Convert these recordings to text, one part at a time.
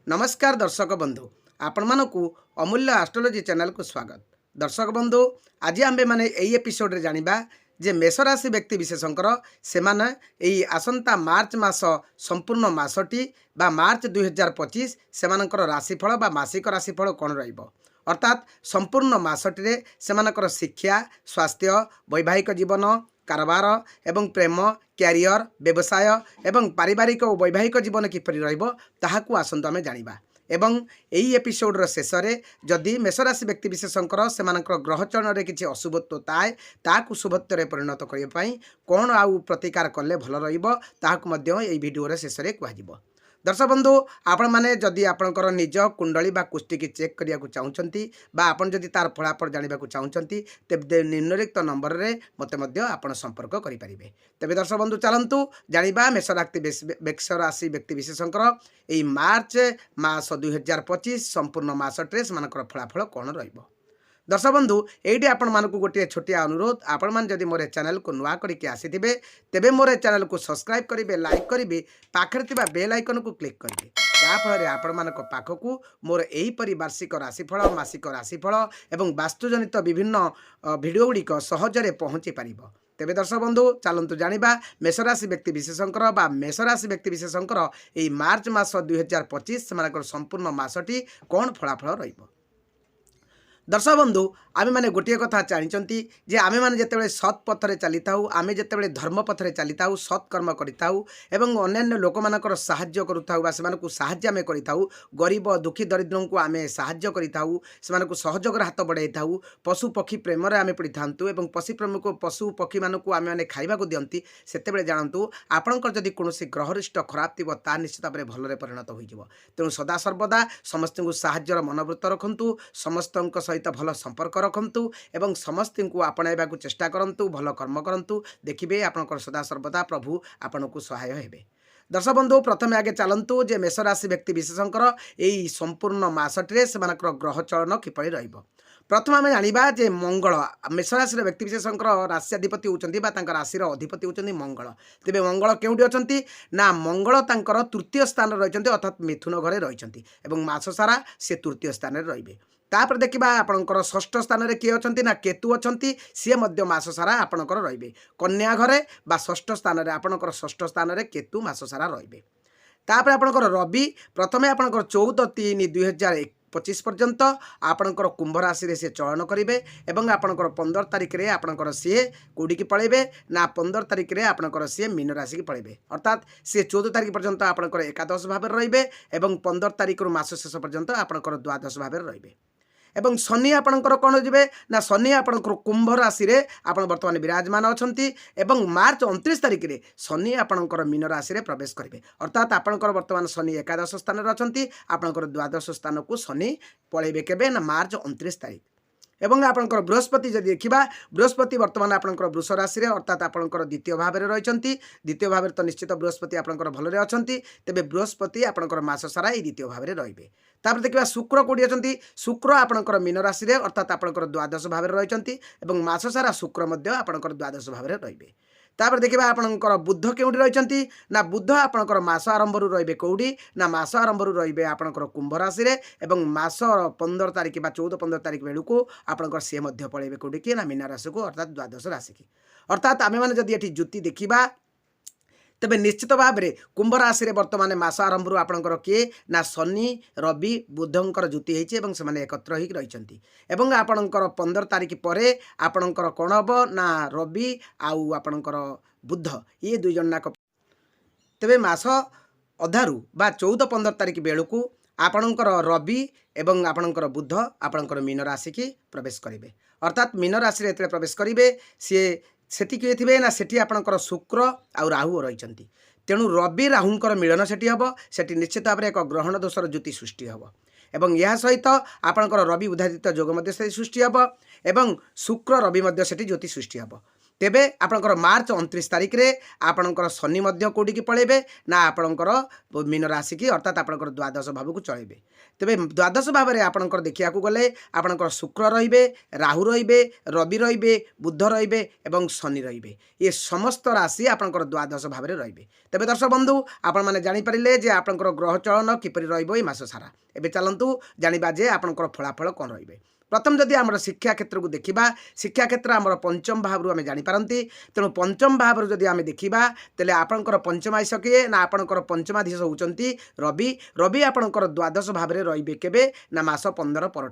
नमस्कार दर्शक बंधु आपण मानकु अमूल्य एस्ट्रोलॉजी चैनल को स्वागत। दर्शक बंधु आज आम मैंने यही एपिसोड रे जानिबा जे मेष राशि व्यक्ति विशेषकर सेमाने एई आसंता मार्च मास संपूर्ण मासटी बा मार्च 2025 सेमानकर राशिफल बा मासिक राशिफल कौन रहिबो अर्थात संपूर्ण मासटी रे सेमानकर शिक्षा स्वास्थ्य वैवाहिक जीवन कारोबार एवं प्रेम क्यारियर व्यवसाय एवं पारिवारिक और वैवाहिक जीवन किपरि रहिबो ताहाकू आसंतु आमे जानिबा एवं एही एपिसोडर शेष में जदि मेषराशि व्यक्ति विशेषकर सेमानकर ग्रह चरण में किसी अशुभत्व थाए ताकू शुभत्व परिणत करने कौन आउ प्रतिकार कले भल रहिबो ताहाकू मध्य एही वीडियो शेष में कहुब। दर्शक बंधु आपण मैंने जदि आपणकर निज कुंडली बा कुष्टी की चेक करने को चाहते बा आपन जदि तार फलाफल जानवा चाहते तेज निम्नलिखित नंबर रे मते मध्य आपण संपर्क करेंगे। तेज दर्शक बंधु चलतु जाना मेषराशि व्यक्ति विशेषकर यही मार्च मास 2025 संपूर्ण मासटे से फलाफल कौन रहिबो। दर्शक बंधु ये आपण मानक गोटे छोटिया अनुरोध आपण मान जदि मोर चैनल को नुआ करके आसीथिबे तेबे मोर चैनल को सब्सक्राइब करेंगे लाइक करेंगे पाखरे थिबा बेल आइकन को क्लिक करेंगे याफल आपण मानक पाखकू मोर एहीपरि वार्षिक राशिफल मासिक राशिफल एवं वास्तुजनित विभिन्न भिडियो गुड़िक सहजरे पहुँची पारिबो। तेबे दर्शक बंधु चलतु जानिबा मेषराशि व्यक्ति विशेषकर बा मेषराशि व्यक्ति विशेषकर यही मार्च मास 2025 सेमानकर संपूर्ण मासटी कौन फलाफल रहिबो। दर्शक बंधु आमे माने गोटे कथा जानी जे आमे माने जेतेबेले सत् पथरे चली थाउ आमे जेतेबेले धर्म पथरे चली थाउ सत्कर्म करिथाउ एवं अन्य लोक मानकर साहाय्य करुथाउ बा सेमानकु साहाय्य आमे करिथाउ गरीब दुखी दरिद्रों को आमे साहाय्य करिथाउ सेमानकु सहयोगर हाथ बढ़ाई थाउ पशु पक्षी प्रेम रे आमे पड़िथांतु एवं पशु पक्षी मानकु आमे माने खाइबा को दियंती सेतेबेले जानतु आपणकर जदि कोनोसी ग्रहरिष्ट खराब थिबो ता निश्चित भाबरे भलरे परिणत होइजिवो। तेणु सदा सर्वदा समस्तଙ୍କୁ साहाय्यर मनोवृत्त रखंतु समस्तଙ୍କ सहित भल संपर्क रखंतु एवं समस्त को आपणाइबा को चेष्टा करंतु भल कर्म करंतु देखिबे आपनकर सदा सर्वदा प्रभु आपनकु सहाय हेबे। दर्शक बंधु प्रथम आगे चलतु जे मेषराशि व्यक्ति विशेषकर यही संपूर्ण मासटे से ग्रह चलन किपरि रहिबो। प्रथम आम जाना जे मंगल मेषराशि व्यक्ति विशेषकर राश्याधिपति होती राशि अधिपति होती मंगल। तेज मंगल केउठी अछंती ना मंगल तांकर तृतीय स्थान रही अर्थात मिथुन घरे रही मास सारा से तृतीय स्थान में रहिबे। तापर देखिबा आपणकर षष्ठ स्थान में किए अछंती ना केतु अछंती सी मध्य मास सारा आपणकर रहिबे कन्या घरे बा षष्ठ स्थान में आपणकर षष्ठ स्थान में केतु मास सारा रहिबे। तापर आपणकर रवि प्रथमे आपणकर 14/3/2025 पर्यंत आपणकर कुंभ राशि से चयन करेंगे एवं आपणकर 15 तारिख रे आपणकर सी कौटी की पलैबे ना 15 तारिख रे आपणकर सी मीन राशि की पलैबे अर्थात सी 14 तारिख पर्यंत आपणकर एकादश भाव रहिबे एवं 15 तारिख मास शेष पर्यंत आपणकर द्वादश भाव रहिबे। एवं शनि आपणकर कौन हो ना शनि आपणकर कुंभ राशि रे आपण वर्तमान विराजमान अछंती एवं मार्च 29 तारिख रे शनि आपणकर मीन राशि रे प्रवेश करेंगे अर्थात आपणकर वर्तमान शनि एकादश स्थान रे अछंती आपणकर द्वादश स्थान को शनि पलैबे केबे ना मार्च 29 तारिख। एवं आपणकर बृहस्पति जदि देखा बृहस्पति वर्तमान आपणकर वृष राशि रे अर्थात आपणकर द्वितीय भाव में रही द्वितीय भाव तो निश्चित बृहस्पति आपणकर भलरे अछंती तेबे बृहस्पति आपणकर मास सारा ये द्वितीय भाव में रहिबे। तापर देखिबा शुक्र कोडी अछंती शुक्र आपणकर मीन राशि रे अर्थात आपणकर द्वादश भाव में रही एवं मास सारा शुक्र मध्य आपणकर द्वादश भाव में रहिबे। तापर देखिबा आपणकर बुध केउठी रहिचंती ना बुध आपणकर मास आरंभ रु रहिबे कौडी ना मास आरंभ रु रहिबे आपणकर कुंभ राशि रे एवं मास 15 तारिख बा 14-15 तारिख बेलू आपणकर से मध्य पलैबे कौडी कि ना मीन राशि को अर्थात द्वादश राशि की अर्थात आमे माने जदि एठी जुति देखिबा तेबे निश्चित भाव में कुंभ राशि रे वर्तमान मास आरंभ रु आपणकर किए ना शनि रवि बुधंकर जुति होइछि एवं से माने एकत्र होई रहिचंती एवं आपणकर 15 तारिख परे आपणकर कोन हबो ना रवि आउ आपणकर बुध ये दुई जन नाक तेबे मास अधारू बा 14-15 तारिख बेलू आपणकर रवि एवं आपणकर बुध आपणकर मीन राशि की प्रवेश करेंगे अर्थात मीन राशि रे प्रवेश करेंगे सी सेठी किए थे ना सेठी आपणकर शुक्र आउ राहु रही तेणु रवि राहुंकर मिलन सेठी हम सेठी निश्चित भाव में एक ग्रहण दोषर ज्योति सृष्टि हम एवं यह सहित आपणकर रवि उदादित्य जोग मध्य से सृष्टि हम एवं शुक्र रवि मध्य सेठी ज्योति सृष्टि हम। तेबे आपणकर मार्च 29 तारिख रे आपणकर शनि मध्य कोठी की पळेबे ना आपणकर मीन राशि की अर्थात आपणकर द्वादश भाव को चलेबे। तेबे द्वादश भाव रे आपणकर देखिया को गले आपणकर शुक्र रहिबे, राहु रहिबे, रवि रहिबे, बुध रहिबे एवं शनि रहिबे। ये समस्त राशि आपणकर द्वादश भाव रे रहिबे। तेबे दर्शक बंधु आपण माने जानि परिले जे आपणकर ग्रह चलन किपरि रहिबो ए मास सारा। एबे चलंतु जानिबा जे आपणकर फलाफल कोन रहिबे। प्रथम जदि आम शिक्षा क्षेत्र को देखा शिक्षा क्षेत्र आम पंचम भाव आम जापारती तेणु पंचम भाव जदि आम देखा तेल आपणकर पंचमाधीश किए ना आपणकर पंचमाधीश होती रवि रवि आपणकर द्वादश भाव में रे केबे ना मास 15 पर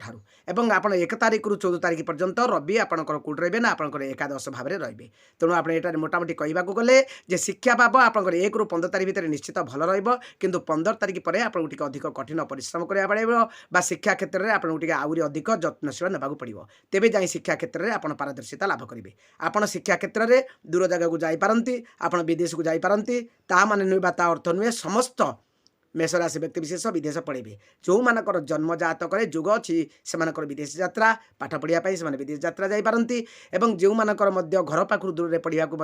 एवं आप 1 तारिख रु 14 तारिख पर्यंत रवि आपणकर कौट रे ना आपणकर एकादश भाव में रे तेणु आप मोटामोटी कहवाक गले जे शिक्षा भाव आपणकर 1 रु 15 तारिख भितर निश्चित भल रु 15 तारिख पर आपको अधिक कठिन परिश्रम करा पड़े शिक्षा क्षेत्र में आपको आहरी अधिक यत्नशील नेबाक पड़ो तेबे जाई शिक्षा क्षेत्र में आप पारदर्शिता लाभ करेंगे। आपड़ शिक्षा क्षेत्र में दूर जगह को जापारती आप विदेश को जापारती ता माने नुहे ता अर्थ नुहे समस्त मेष राशि व्यक्ति विशेष विदेश पढ़े जो मानकर जन्म जातक जुग अच्छी से विदेश यात्रा पाठ पढ़ाई से विदेश यात्रा जापारती और जो मानकर घर पाखु दूर में पढ़ाक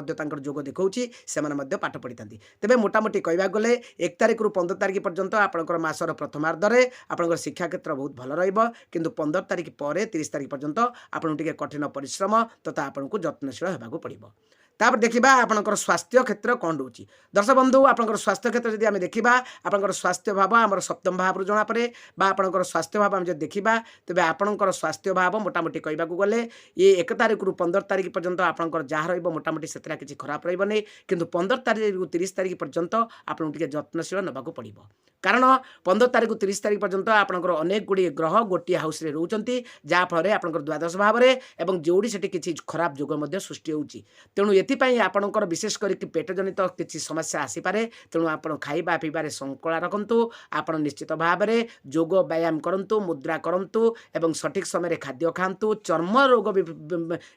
जोग देखा से पाठ पढ़ी था तेज मोटामोटी कहवाक गले 1 तारिख रु 15 तारिख पर्यंत आपंकर मासर प्रथमार्धे आपंकर शिक्षा क्षेत्र बहुत भल रु 15 तारिख पर 30 तारिख पर्यंत आपको कठिन परिश्रम तथा आपको यत्नशील होगा पड़ो। तापर देखा आपंकर स्वास्थ्य क्षेत्र कौन रोचे दर्शक बंधु आपंकर स्वास्थ्य क्षेत्र जब आम देखा आपंकर स्वास्थ्य भाव आम सप्तम भाव जना पड़े आपंकर स्वास्थ्य भाव आम जब देखा तेज आपंकर स्वास्थ्य भाव मोटामोटी कहवाक गले ये 1 तारिख रु 15 तारिख पर्यंत आपंकर जहाँ रोटामोटी से किसी खराब रही किंतु 15 तारिख रु 30 तारिख पर्यंत आपको यत्नशील नेबाक पड़ो कारण 15 तारिख रु 30 तारिख पर्यंत आपंकर अनेक गुड़ी ग्रह गोटे हाउस रे रोचंती जहाँफल आपंकर द्वादश भाव में और जोड़ी से किसी खराब जोग सृष्टि होती तेणु एपाई आपंकर विशेष करके पेट जनित किसी समस्या आसीपे तेणु आप खाଇବା पीबार संकला रखु आप निश्चित भाव में जोग व्यायाम करूँ मुद्रा करूँ एवं सठिक समय खाद्य खातु चर्म रोग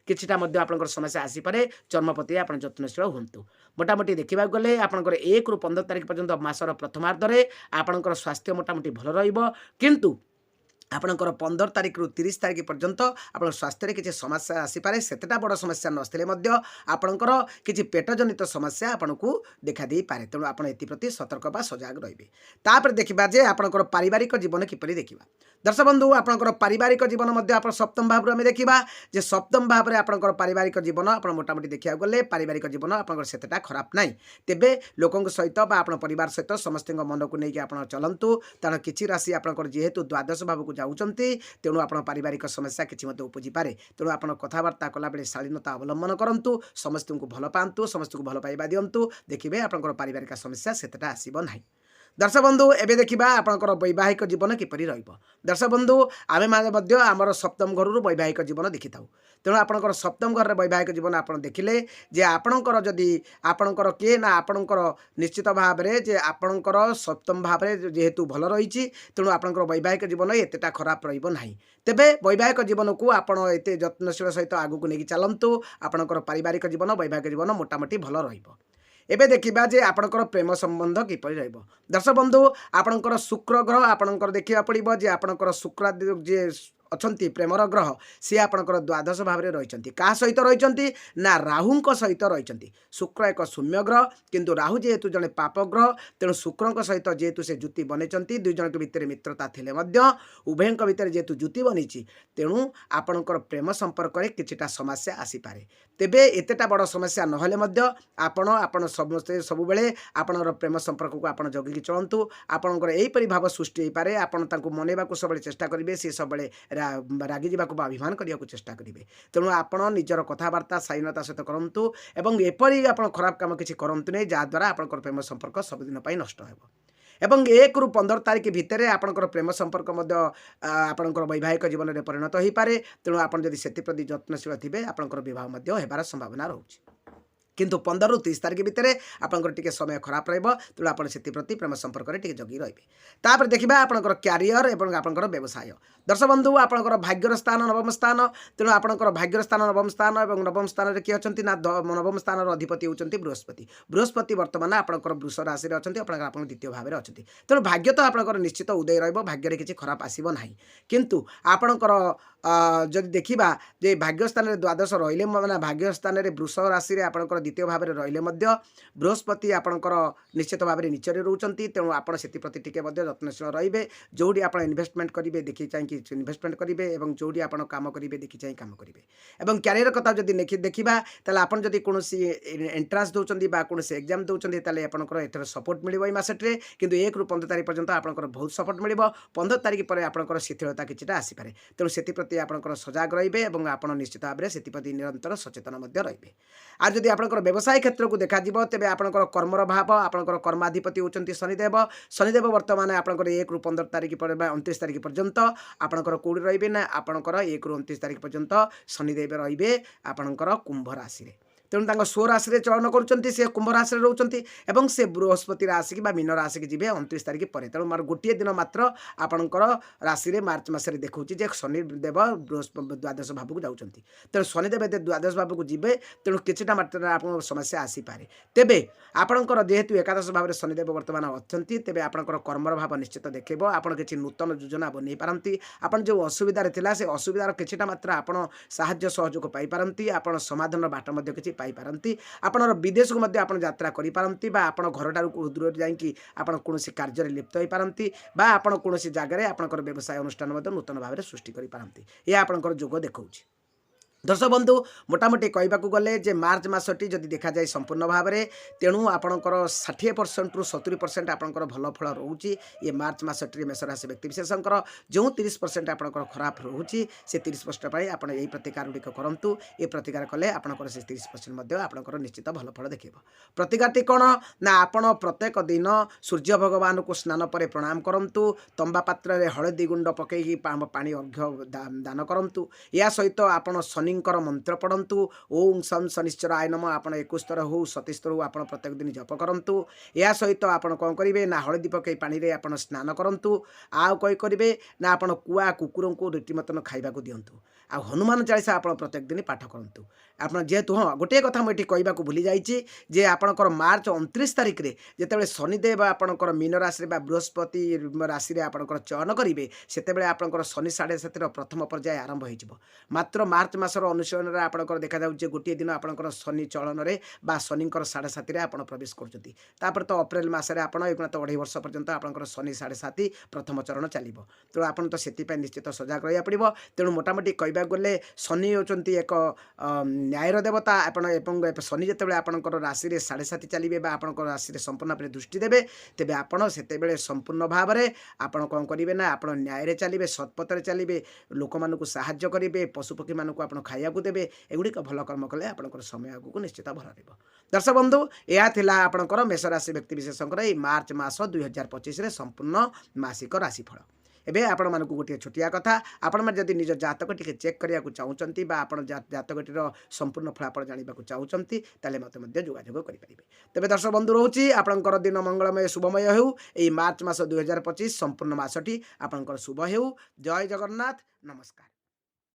किछिटा आपंकर समस्या आसीपे चर्म प्रति आप यत्नशील हूँ मोटामोटी देखा गले आपंकर 1 रु 15 तारिख पर्यंत मासर प्रथमार्धे आपंकर स्वास्थ्य मोटामोटी भल रु आपणकर 15 तारिख रु 30 तारिख पर्यंत आप स्वास्थ्य किसी समस्या आसीपे सेटा बड़ समस्या नसले आपणकर किसी पेट जनित समस्या आपन को देखा दे पारे तेणु आप एप्रति सतर्क बा सजग रहिबे। तापर देखिबा जे आपणकर पारिवारिक जीवन किपरि देखिबा दर्शक बंधु आपणकर पारिवारिक जीवन मध्य आप सप्तम भाव आम देखा जे सप्तम भाव में आपणकर पारिवारिक जीवन आप मोटामोटी देखा गले पारिवारिक जीवन आपणकर सेटा खराब नाई तेबे लोकों सहित आप परिवार सहित समस्त मन को लेकिन आप चलतु कारण किसी राशि आपणकर जेहेतु द्वादश भाव को जाऊँगी तेणु आप पारिवारिक समस्या किसी उपजी पारे तेणु आप कथबार्ता कला बेले शालीनता अवलंबन करूँ समस्त को भल पातु समस्त को भल पाइबा दिंतु देखिए आपंकर पारिवारिक समस्या सेटा आसब ना। दर्शक बंधु एबे देखिबा आपंकर वैवाहिक जीवन किपरि रहिबो दर्शक बंधु आमे माने मध्य आमर सप्तम घर रु वैवाहिक जीवन देखि थाउ तेणु आपंकर सप्तम घर रे वैवाहिक जीवन आपण देखिले जे आपंकर जदि आपंकर के ना आपंकर निश्चित भाव रे जे आपंकर सप्तम भाव रे जेहेतु भल रहिछि तेणु आपंकर वैवाहिक जीवन एतेटा खराब रहिबो नाही तेबे वैवाहिक जीवन को आपण एते यत्नशील सहित आगु को नेकी चलंतु आपंकर पारिवारिक जीवन वैवाहिक जीवन मोटामोटी भल रहिबो। एबे देखिबा जे आपणकर प्रेम संबंध किपरि रहिबो दर्शक बंधु आपणकर शुक्र ग्रह आपणकर देखिबा पड़िबो जे आपणकर शुक्र जे अच्छी प्रेमर ग्रह सी आपणकर द्वादश भाव में रही क्या सहित रही ना राहु सहित रही शुक्र एक शून्य ग्रह किंतु राहु जेहेतु जड़े पाप ग्रह तेणु शुक्र सहित जेहेतु से जुति बनई दुई जन भितर मित्रता थिले उभय भितर जेहेतु जुति बनी तेणु आपणकर प्रेम संपर्क में किछिटा समस्या आसीपे तेबे एतेटा बड़ समस्या नहले आपण समस्ते सब बेले आपणर प्रेम संपर्क को आप जगिकी चलतु आपणकर यहीपरि भाव सृष्टि हो पारे आपण मनइबा सब चेष्टा करेंगे सी सब रागी जावाक अभिमान करने को चेष्टा करेंगे तेणु आपण निजर कथबार्ता शालीनता सहित करूँ एवं एपरी आप खराब कम किसी करतु नहीं जहाद्वारा आपंकर प्रेम संपर्क सबुदिन नष्ट हो एवं 1 रु 15 तारिख भितर आपंकर प्रेम संपर्क आपंकर वैवाहिक जीवन में परिणत हो पारे तेणु आप जदि से प्रति यत्नशील थे आपंकर बहुत होबार संभावना रोचे किंतु 15 रु 30 तारिख भितर आपंकर टिके समय खराब रहिबो तेणु आपण सेति प्रति प्रेम संपर्क टिके जगी रहिबे। तापर देखिबा आपनकर क्यारियर एवं आपनकर व्यवसाय। दर्शक बंधु आपनकर भाग्यर स्थान नवम स्थान तेणु आपनकर भाग्यर स्थान नवम स्थान एवं नवम स्थान रे कि अछंती ना नवम स्थान रो अधिपति होचंती बृहस्पति। बृहस्पति वर्तमान आपनकर वृष राशि रे अछंती आपन द्वितीय भाव रे अछंती तेणु भाग्य तो आपनकर निश्चित उदय रहिबो भाग्य रे किछि खराब आसीबो नाही किंतु आपनकर जदि देखिबा जे भाग्य स्थान रे द्वादश रहिले माने भाग्य स्थान रे वृष राशि रे आपनकर द्वितीय भाव रे रहिले मध्य बृहस्पति आपनकर निश्चित भाव रे नीचरे रहउचंती तेणु आपण सेति प्रति टिके मध्य यत्नशील रहिबे जोडी आपण इन्वेस्टमेंट करिवे देखि चाहि इन्वेस्टमेंट करिवे एवं जोडी आपण काम करिवे देखि चाहि काम करिवे एवं कैरियर कथा जदि देखिबा ताले आपण जदि कोनोसी एंट्रांस दोचंती बा कोनोसी एग्जाम दोचंती ताले आपनकर एथर सपोर्ट मिलिबो ए मासटे किंतु 1 रु 15 तारिख पर्यंत आपनकर बहुत सपोर्ट मिलिबो 15 तारिख पर आपनकर शिथिलता किछटा आसी पारे तेणु सेति प्रति आपनकर सजाग रहिबे एवं आपण निश्चित भाव रे सेति प्रति निरंतर सचेतन मध्य रहिबे। आ जदि आपनकर व्यवसाय क्षेत्र को देखा जिवो तेबे आपनकर कर्मर भाव आपनकर कर्माधिपति होचंती शनिदेव वर्तमान आपनकर 1 रु 15 तारिख पर 29 तारिख पर्यंत आपनकर कोडी रहिबे ना आपनकर 1 रु 29 तारिख पर्यंत शनिदेव रहिबे आपनकर कुंभ राशि रे तेणु स्व राशि रे चलन करुँचे से कुंभ राशि रे रोचंती एवं से बृहस्पति राशि की मीन राशि की जी 29 तारिख पर तेणु मार गोटे दिन मात्र आपणकर राशि रे मार्च मास देखा जे शनिदेव बृहस्पति द्वादश भाव को जाऊँच तेणु शनिदेव द्वादश भाव को जी तेणु किछिटा मात्रा आप समस्या आसीपे तेबे आपणकर जेहेतु एकादश भाव में शनिदेव वर्तमान अच्छा तेबे आपणकर कर्मर भाव निश्चित देखो आप किसी नूतन योजना बन पारती आपन जो असुविधा थिला से असुविधार किछिटा मात्रा आपन साहाय्य सहयोग पाई पारती आपन समाधान बाट मध्य किछि पाई पारती आपनर विदेश को मध्य आपन यात्रा करि पारती बा आपन घरटारू दूर जाइकी आपन कोनोसी कार्य रे लिप्त होई पारती बा आपन कोनोसी जगह आपनकर व्यवसाय अनुष्ठान मध्य नूतन भाव में सृष्टि करि पारती या आपनकर जोग देखौछि। दर्शक बंधु मोटामोटी कहवाक गले जे मार्च मासटी जदि देखा जाए संपूर्ण भाव में तेणु आपणकर 60% रु 70% आपणकर भल फल रोचे ये मार्च मासटी मेष राशि व्यक्तिविशेषकर जो 30% आपणकर खराब रोचे से 30% आप यही प्रतिकार गुड़िक करूँ ये प्रतिकार कले आपणकर से 30% आपणकर निश्चित भल फल देख प्रतिकारटी कौन ना आपण प्रत्येक दिन सूर्य भगवान को स्नान पर प्रणाम करूँ तंबा पात्र हलदी गुंड पकई पानी अर्घ्य दान करूँ या सहित आपण शनिंकर मंत्र पढ़ंतु ओम सं शनिश्चराय नम आपण 21 थर हो 27 थर आपण प्रत्येक दिन जप करंतु या सहित आपण कौन करेंगे ना हलदी पकई पानी रे आपण स्नान करंतु आ कई करेंगे ना आपण कुआ कुकुर को रीतिमतन खाइबा को दिंतु आ हनुमान चालीसा आप प्रत्येक दिन पाठ करूँ आप जेहेतु हाँ गोटे कथा मुझे कहवा भूली जाइए आपणकर मार्च 29 तारिख में जितेबाला शनिदेव आपणकर मीन राशि बृहस्पति राशि में आपणकर चयन करेंगे से आपणकर शनि 7.5 प्रथम पर्याय आरंभ हो मात्र मार्च मासर अनुशीलन में आपणकर देखा जाऊँ गोटे दिन आपणकर शनि चलन में शनिकर 7.5 आप प्रवेश कर तो अप्रैल मसरे आप 2.5 वर्ष पर्यंत आपणकर शनि 7.5 प्रथम चरण चलो तेणु आप तो से निश्चित सजग रहा पड़ो तेणु मोटामोटी कहवा गले शनि होती एक न्यायर देवता एवं शनि जिते आपंकर राशि 7.5 चलिए आपंकर राशि संपूर्ण भाव दृष्टि देवे तेरे आपड़ से संपूर्ण भाव में आपड़ कौन करेंगे ना आप न्याय चलिए सत्पथर चलिए लोक मानक साहाय्य करेंगे पशुपक्षी मानक आप खाइबा देवे एगुड़िक भल कर्म कले आपंकर समय आगू निश्चित भल रहा। दर्शक बंधु यह आपंकर मेष राशि व्यक्तिविशेषकर मार्च मास 2025 संपूर्ण मासिक राशिफल। एबे आपण मानक गोटे छोटिया कथा आपण मैंने जदि निज जातक टी चेक करने को चाहूँगी जातकटीर संपूर्ण फलाफल जानवा चाहूँगी ताले मत जोगाजोग करेंगे। तेरे दर्शक बंधु रोचे आपंकर दिन मंगलमय शुभमय हो मार्च मास 2025 संपूर्ण मासटी आपंकर शुभ हो। जय जगन्नाथ नमस्कार।